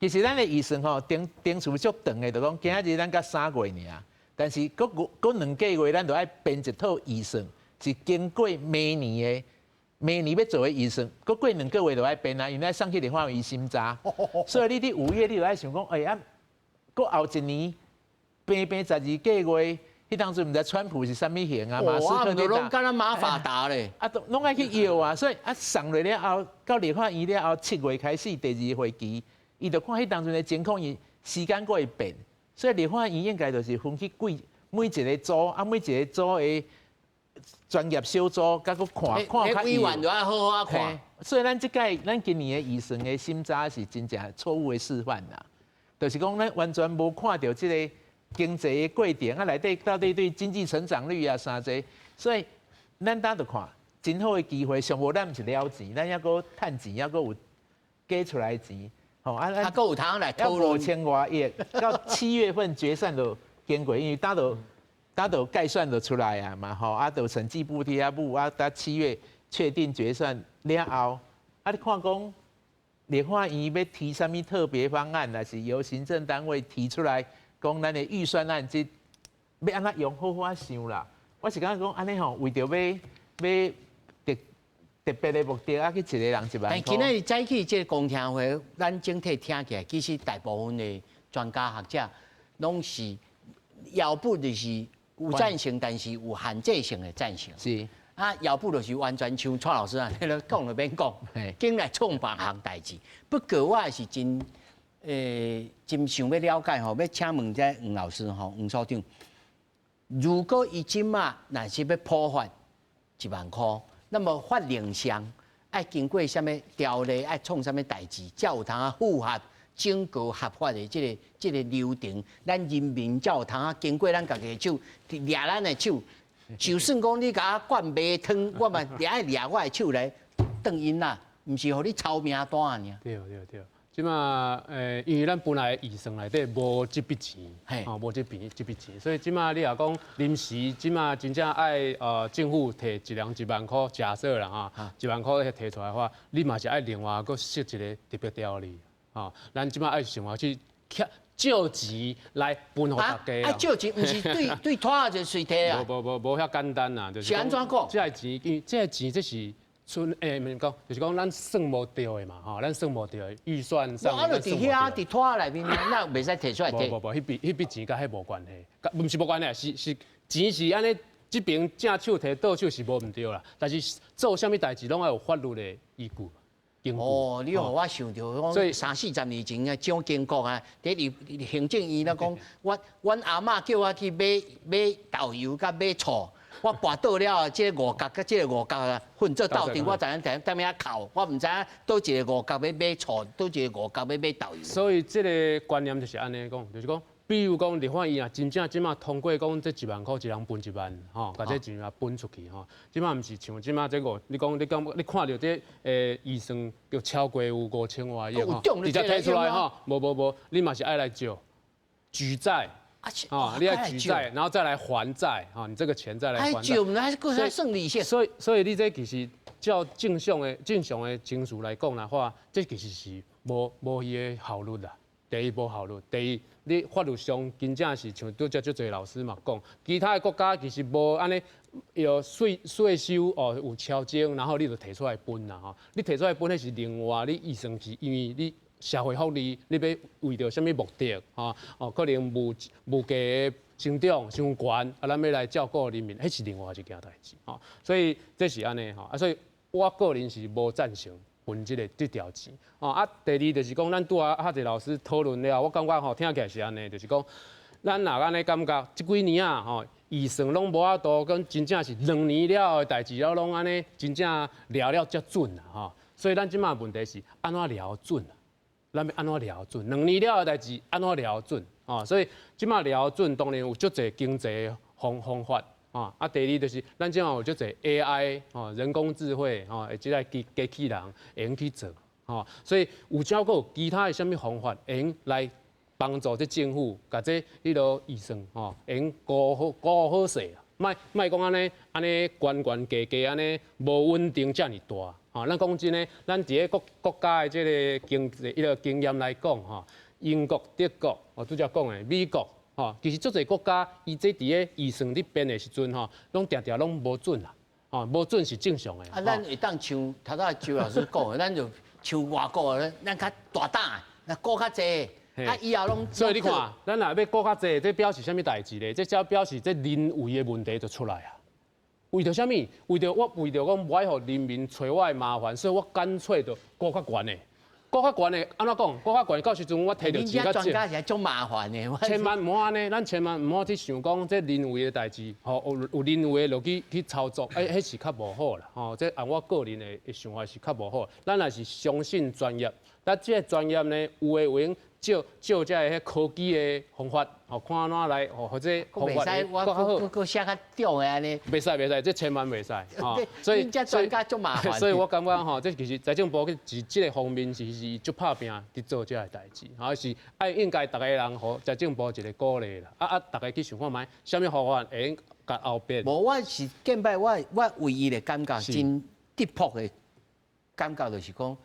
其实咱的预算吼，定数足长的，就讲今仔日咱甲3月尔，但是搁2个月，咱就爱编一套预算，是经过明年要做的预算，搁过2个月就爱编啊，因为上去立法院审查。所以你伫5月你就爱想讲，搁后一年编12个月。迄当阵毋知川普是啥物型啊，马斯克都拢敢若马法达咧，都拢爱去要啊，所以送落了后，到立法院了后7月开始第2会期，伊就看迄当阵的情况，伊时间会变，所以立法院应该就是分去每一个组，每一个组的专业小组，甲佮看委员就要好好看。所以咱今年的预算的审查是真正错误的示范啦，就是讲咱完全无看到这个。经济的过程内底到底对经济成长率啥济，所以咱就看真好的机会，上无咱毋是了钱，咱还阁趁钱，还阁有加出来钱，阁有通来讨论5000多亿，到7月份决算就经过，因为大都概算就出来啊嘛，就审计部提到7月确定决算了后，你看讲立法院要提啥物特别方案，还是由行政单位提出来？讲咱的预算案，要安怎用好好想啦。我是感觉讲安尼吼，为着要特别的目的去一个人1万。但今日早起这个公听会，咱整体听起来，其实大部分的专家学者拢是要不就是有赞成，但是有限制性的赞成。是要不就是完全像蔡老师啊，讲就免讲，竟来创别项代志。不过我也是真。真想要了解吼，要请问这黄老师吼，黄所长，如果伊即马若是要普发1万块，那么法令上爱经过什么条例，爱创什么代志，才有通符合整个合法的这个流程，咱人民才有通经过咱家己的手，抓咱的手，就算讲你甲我灌麦汤，我嘛抓我的手来当因啦，毋是互你操命单尔。对。即马因为咱本来预算内底无这笔钱，无这笔钱，所以即马你若讲临时，即马真正爱政府摕一人1万块，假设啦1万块摕出来的话，你嘛是爱另外搁设一个特别条例，咱即马爱想法去借钱来分互大家。借钱毋是对拖就随摕啊？无遐简单啦，就是安怎讲？这钱，因为这钱这是。免讲，就是讲咱算无到的嘛，咱算无到的预算上。我就伫遐伫拖内面，那袂使摕出来摕。无，迄笔钱甲迄无关系，毋是无关系，是钱是安尼，这边正手摕倒手是无毋对啦，但是做啥物代志拢要有法律的依据。你让我想到讲30-40年前啊，蒋经国啊，伫行政院咧讲，阮阿嬷叫我去买豆油甲买醋。我跋倒了，这个五角甲这个五角啊混做斗阵，我知影踮遐哭，我唔知影倒一个五角要买醋，倒一个五角要买豆油。所以这个观念就是安尼讲，就是讲。比如讲，立法院啊，真正即马通过讲，这1万块一人分1万，吼，把这钱啊分出去吼。即马毋是像即马这个，你讲你看到这预算就超过有5000万亿吼，直接提出来吼，无，你嘛是爱来借举债。啊，你要举债，然后再来还债，啊，你这个钱再来还债。还是还算利息。所以你这其实照正常的情绪来讲的话，这其实是无伊的效率啦。第一无效率，第二你法律上真正是像拄则足侪老师嘛讲，其他的国家其实无安尼有税收哦有超征，然后你就提出来分啦吼。你提出来分，迄是另外你预算是因为你社会福利，你要为着什么目的吼？哦，可能物价的成长伤悬，啊，咱要来照顾人民，迄是另外一件代志吼。所以这是安尼吼，啊，所以我个人是无赞成。分这条钱，哦啊，第二就是讲，咱拄啊遐侪老师讨论了，我感觉吼听起来是安尼，就是讲，咱若安尼感觉，即几年啊吼，预算拢无法度，跟真正是2年了的代志了，拢安尼真正了才准啦吼。所以咱即马问题是安怎了准啊？咱要安怎了准？2年了的代志安怎了准？哦，所以即马了准当然有足侪经济方法。啊，第二就是咱即马有足侪 AI 哦，人工智慧哦，即个机器人会用去做哦，所以有照顾其他的什么方法会用来帮助这政府，甲这迄落预算哦，会用顾好势啊，莫讲安尼悬价安尼无稳定遮尔大哦。咱讲真诶，咱伫个国家的即个经验来讲吼，英国、德国哦，拄则讲诶，美国。吼，其实足侪国家，伊这伫个预算伫编的时阵吼，拢定定拢无准啦，吼，无准是正常的。啊，咱会当像头仔周老师讲的，咱就像外国的，咱较大胆，那顾较济，啊以后拢。所以你看，咱若要顾较济，这表示啥物代志咧？这只表示这人为的问题就出来啊。为着啥物？为着讲，不爱互人民找我的麻烦，所以我干脆就顾较悬的。顾较悬的，安怎讲？顾较悬到时阵我摕到钱较少。专家是种麻烦的，千万唔好安尼，咱千万唔好去想讲这人为的代志，吼有人为落去操作，迄是较无好啦，吼，这按我个人的想法是较无好。咱也是相信专业，但这个专业呢，有用照这个科技的方法，吼看安怎来，或者方法我写较重的安尼。袂使，这千万袂使，吼。所以这专家足麻烦。所以我感觉吼，这其实财政部是这个方面是足拍拼伫做这个代志，吼是爱应该大家人互财政部一个鼓励啦，大家去想看卖，什么方法会用甲后边。无，我是见摆我唯一的感觉真跌迫的感觉就是讲。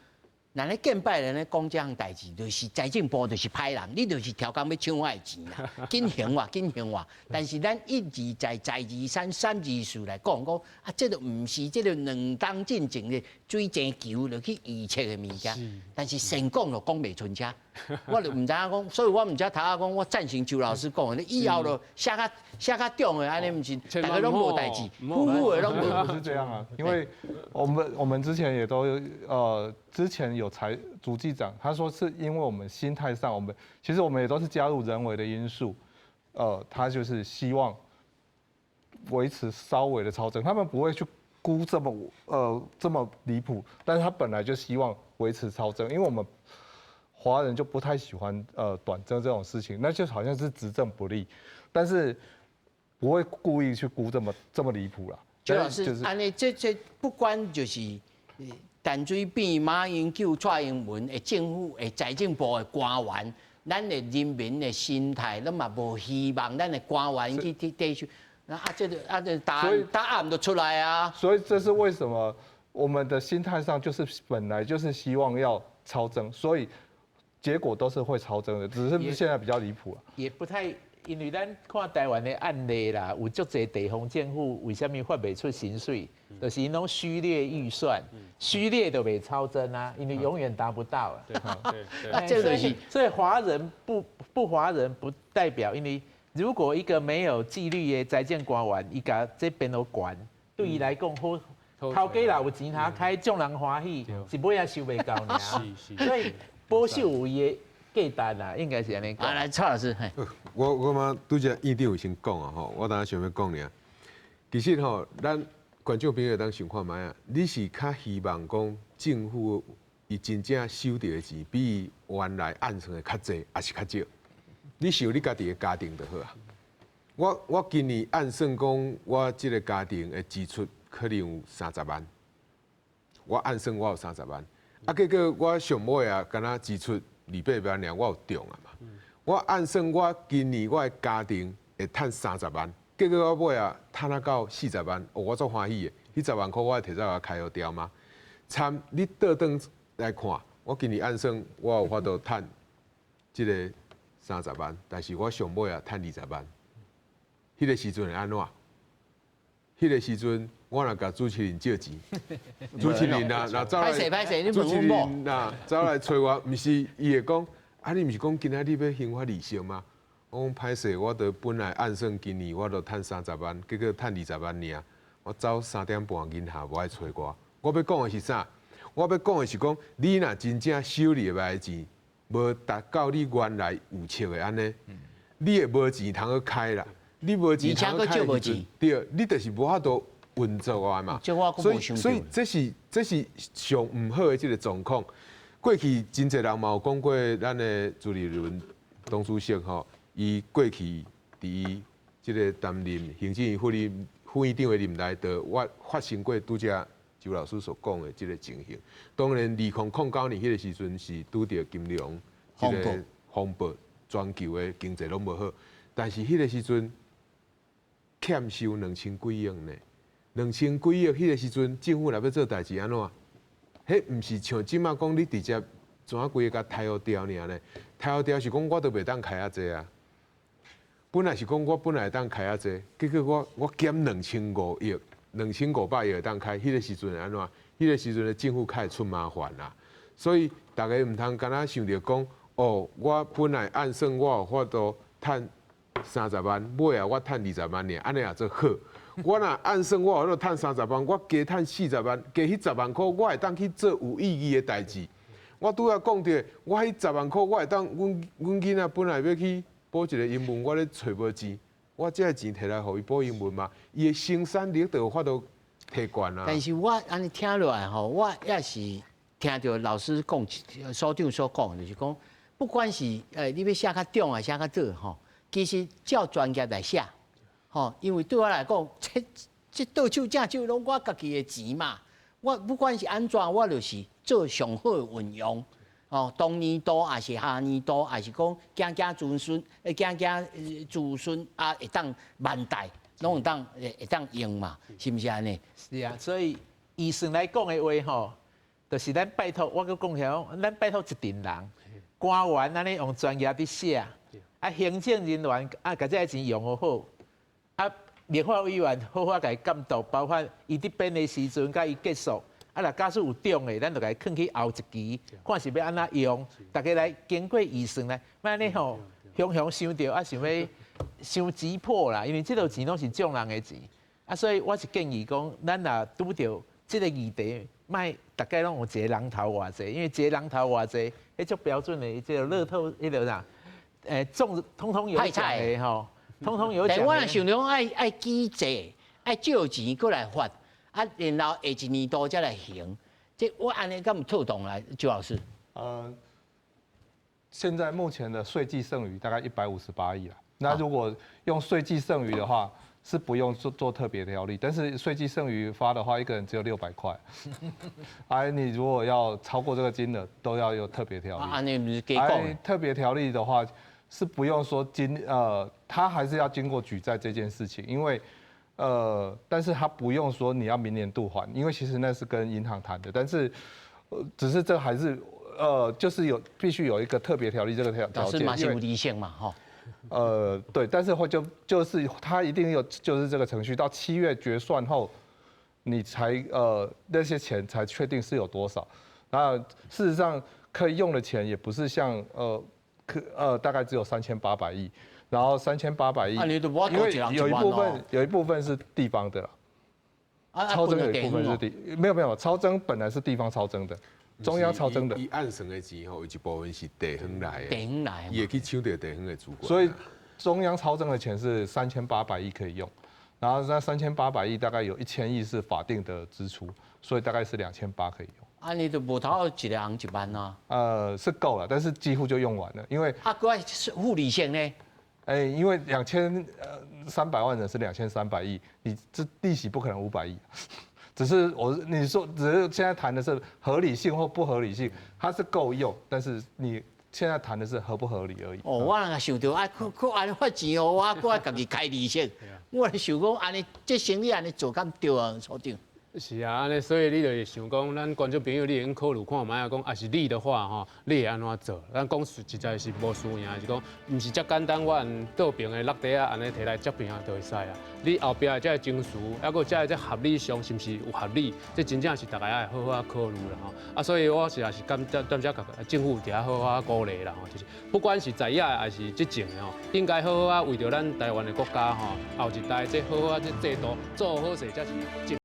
咱咧见摆人咧讲这项代志，就是财政部就是歹人，你就是挑工要抢我的钱啦，紧行我。但是咱一而再，再而三，三而四来讲啊，这都唔是这个两当进前的水晶球落去预测的物件。但是成讲就讲袂出车，我就唔知影讲，所以我唔知头仔讲，我赞成周老师讲的，以后就写较重的，安尼唔是，大家拢无代志，呼的拢无。不是这样啊，因为我们之前也都之前有主计长，他说是因为我们心态上，其实我们也都是加入人为的因素，他就是希望维持稍微的超增，他们不会去估这么离谱，但是他本来就希望维持超增，因为我们华人就不太喜欢短增这种事情，那就好像是执政不力，但是不会故意去估这么离谱啦。周老师，安尼这不管就是。淡水变马英九、蔡英文的政府、的财政部的官员，咱的人民的心态，咱嘛无希望咱的官员去提出，这答案就出来啊。所以这是为什么我们的心态上就是本来就是希望要超增，所以结果都是会超增的，只是现在比较离谱了。也不太。因为咱看台湾的案例啦，有足侪地方政府为什么发袂出薪水？就是因拢虚列预算，虚列就袂超增啊，因为永远达不到啊。对，所以华人不华人不代表，因为如果一个没有纪律的财政官员，伊甲这边都管，对伊来讲好，头家啦有钱他开，众人欢喜，是尾也收袂到尔。所以保守有伊的。价值啦，应该是安尼讲。来，蔡老师，我嘛拄则院长有先讲啊吼，我当然想要讲尔，其实吼，咱观众朋友当想看卖啊，你是较希望讲政府伊真正收到的钱比原来按算的较济，还是较少？你想你家己的家庭就好啊。我今年按算讲，我即个家庭的支出可能有30万，我按算我有30万，啊，结果我上尾啊，敢若支出200万尔，我有中啊嘛。我按算我今年我的家庭会趁30万，结果我尾啊趁啊到40万，我足欢喜的。迄10万块我摕走来开好掉吗？参你倒转来看，我今年按算我有法度趁即个30万，但是我上尾啊趁20万。迄个时阵会安怎？迄个时阵我若甲主持人借钱，主持人若走来，主持人若走来找我，毋是伊会讲。啊！你毋是讲今仔日要兴发利息吗？我讲歹势，我得本来按算今年我得趁30万，结果趁20万尔。我走3点半银行无爱找我。我要讲的是啥？我要讲的是讲，你若真正收入来的钱，无达到你原来有册的安尼，你会无钱通去开啦。你无钱通去开的时阵，对，你就是无法度运作啊嘛。所以这是上毋好的这个状况。过去真侪人嘛有讲过，咱的朱立伦董事长吼，伊过去伫即个担任行政院副院长的任内，就发生过拄则周老师所讲的即个情形。当然，2009年迄个时阵是拄着金融即个风暴，全球的经济拢无好，但是迄个时阵欠收2000几亿呢，2000几亿，迄个时阵政府若要做代志安怎？迄毋是像即马讲，你直接怎啊规个甲抬好掉尔呢？抬好掉是讲我都袂当开啊济啊。本来是讲我本来会当开啊济，结果我减2500亿，2500亿会当开，迄个时阵安怎？迄个时阵的政府开始出麻烦啦。所以大家毋通干那想着讲，哦，我本来按算我有法度趁30万，尾啊我趁20万尔，安尼也做好。我若按算我有趁30万，我加趁40万，加迄10万块，我会当去做有意义的代志。我拄仔讲着，我迄10万块，我会当，阮囡仔本来要去补一个英文，我咧找无钱，我这个钱摕来互伊补英文嘛，伊的生产力就有法度提悬啊。但是我安尼听落来吼，我也是听到老师讲，所长所讲，就是讲，不管是你要写较重啊，写较早吼，其实照专业来写。吼，因为对我来讲，这倒手正手拢我家己的钱嘛。我不管是安怎，我就是做上好的运用。哦，当年度还是下年度，还是讲子孙啊，会当万代，拢会当用嘛，是毋是安尼？是啊，所以医生来讲的话吼，就是咱拜托，我搁讲起来，咱拜托一群人，官员安尼用专业伫写，啊，行政人员啊，把这个钱用好。啊，立法委员好好甲伊监督，包括伊伫编的时阵，甲伊结束。啊，若假使有中的，咱就甲伊放去后一期，看是要安怎用。大家来经过预算来，莫安尼吼，雄想着啊，想要伤急迫啦，因为这条钱拢是众人的钱。啊，所以我是建议讲，咱若拄着这个议题，莫大家拢有一个人头偌济，因为一个人头偌济，迄种标准的，这个乐透迄个啥，通通有奖的吼。通通有奖。但我若想讲爱机制，爱借钱过来发，啊，然后下一年度再来行，这我安尼敢有透动来，周老师？现在目前的税计剩余大概158亿了。那如果用税计剩余的话，是不用做特别条例，但是税计剩余发的话，一个人只有600块。你如果要超过这个金额，都要有特别条例。安尼不是给讲？特别条例的话。是不用说他还是要经过举债这件事情，因为但是他不用说你要明年度还，因为其实那是跟银行谈的，但是只是这还是就是必须有一个特别条例这个条件，是马上无离线嘛，哈。对，但是就是他一定有就是这个程序，到7月决算后，你才那些钱才确定是有多少，那事实上可以用的钱也不是像大概只有3800亿，然后3800亿，因为有一部分是地方的啦，超征有一部分是没有，超征本来是地方超征的，中央超征的。伊按算的钱吼，有一部分是地方来的，地方来，伊会去抢到地方的主管。所以中央超征的钱是3800亿可以用，然后那3800亿大概有1000亿是法定的支出，所以大概是2800可以用。啊，你都无头一个行1万啊？是够了，但是几乎就用完了，因为个付利息呢？因为2300万人是2300亿，你这利息不可能500亿。只是你说，只是现在谈的是合理性或不合理性，它是够用，但是你现在谈的是合不合理而已。哦，我人想到安尼发钱哦，我爱家己开利息，我想讲安尼这生意安尼做敢对啊，所长。是啊，安尼所以你就想讲，咱观众朋友你会考虑看卖啊，讲，也是你的话吼，你会安怎做？咱讲实在是无输赢，是讲，毋是遮简单，我倒边的落地啊，安尼摕来接平啊就会使啊。你后壁的这情绪，还佫这合理上是毋是有合理？这真正是大家爱好好考虑啦吼。啊，所以我也是感谢政府伫遐好好鼓励啦吼，就是不管是在野还是执政的吼，应该好好为着咱台湾的国家吼，后一代这好好这制度做好势才是。